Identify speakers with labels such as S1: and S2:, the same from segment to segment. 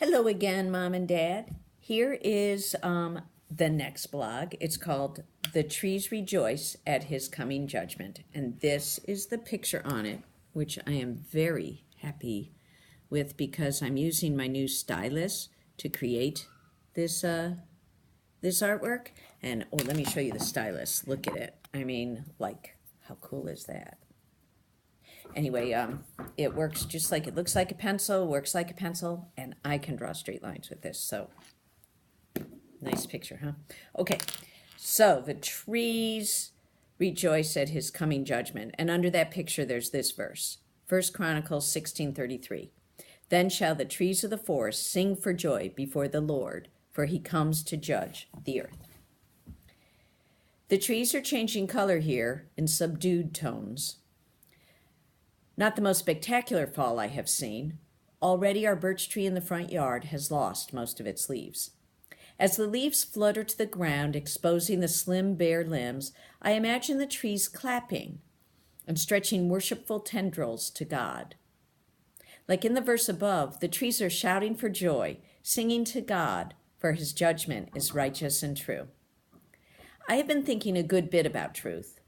S1: Hello again, Mom and Dad. Here is the next blog. It's called The Trees Rejoice at His Coming Judgment. And this is the picture on it, which I am very happy with because I'm using my new stylus to create this artwork. And let me show you the stylus. Look at it. I mean, like, how cool is that? Anyway, it works just like, it looks like a pencil, works like a pencil, and I can draw straight lines with this. So, nice picture, huh? Okay, so the trees rejoice at his coming judgment. And under that picture, there's this verse, 1 Chronicles 16:33. Then shall the trees of the forest sing for joy before the Lord, for he comes to judge the earth. The trees are changing color here in subdued tones. Not the most spectacular fall I have seen. Already our birch tree in the front yard has lost most of its leaves. As the leaves flutter to the ground, exposing the slim, bare limbs, I imagine the trees clapping and stretching worshipful tendrils to God. Like in the verse above, the trees are shouting for joy, singing to God, for his judgment is righteous and true. I have been thinking a good bit about truth.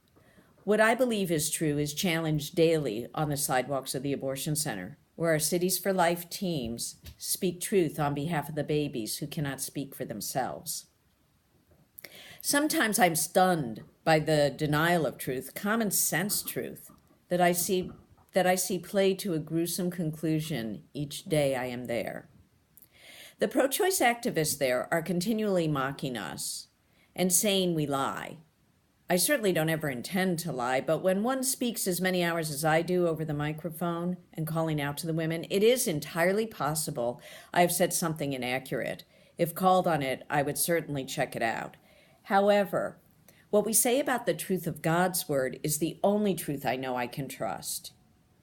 S1: What I believe is true is challenged daily on the sidewalks of the abortion center, where our Cities for Life teams speak truth on behalf of the babies who cannot speak for themselves. Sometimes I'm stunned by the denial of truth, common sense truth, that I see play to a gruesome conclusion each day I am there. The pro-choice activists there are continually mocking us and saying we lie. I certainly don't ever intend to lie, but when one speaks as many hours as I do over the microphone and calling out to the women, it is entirely possible I have said something inaccurate. If called on it, I would certainly check it out. However, what we say about the truth of God's word is the only truth I know I can trust.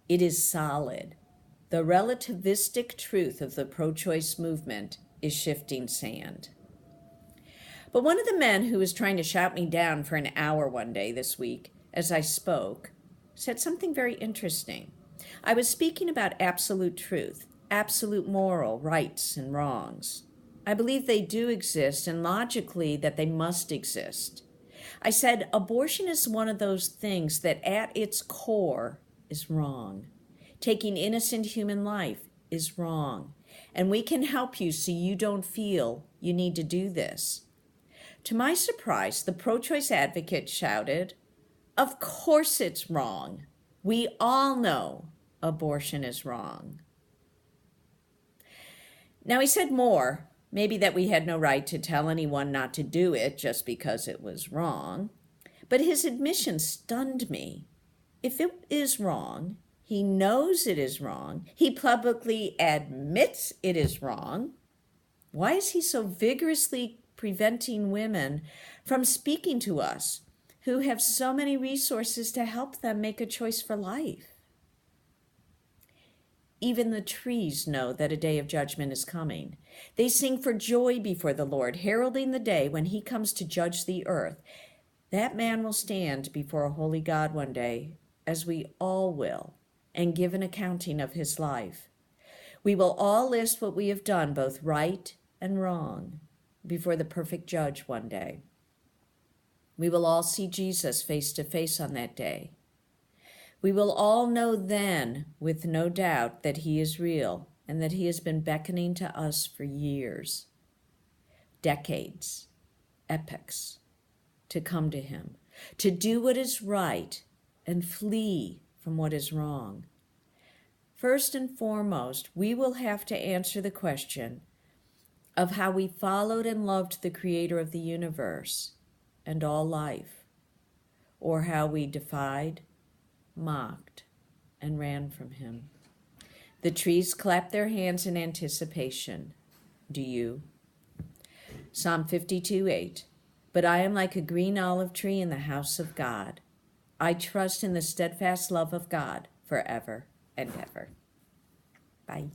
S1: It is solid. The relativistic truth of the pro-choice movement is shifting sand. But one of the men who was trying to shout me down for an hour one day this week as I spoke said something very interesting. I was speaking about absolute truth, absolute moral rights and wrongs. I believe they do exist and logically that they must exist. I said abortion is one of those things that at its core is wrong. Taking innocent human life is wrong. And we can help you so you don't feel you need to do this. To my surprise, the pro-choice advocate shouted, "Of course it's wrong. We all know abortion is wrong." Now he said more, maybe that we had no right to tell anyone not to do it just because it was wrong. But his admission stunned me. If it is wrong, he knows it is wrong, he publicly admits it is wrong, why is he so vigorously preventing women from speaking to us who have so many resources to help them make a choice for life? Even the trees know that a day of judgment is coming. They sing for joy before the Lord, heralding the day when he comes to judge the earth. That man will stand before a holy God one day, as we all will, and give an accounting of his life. We will all list what we have done, both right and wrong, before the perfect judge one day. We will all see Jesus face to face on that day. We will all know then, with no doubt, that he is real and that he has been beckoning to us for years, decades, epochs, to come to him, to do what is right and flee from what is wrong. First and foremost, we will have to answer the question of how we followed and loved the creator of the universe and all life, or how we defied, mocked, and ran from him. The trees clap their hands in anticipation. Do you? Psalm 52:8. But I am like a green olive tree in the house of God. I trust in the steadfast love of God forever and ever. Bye.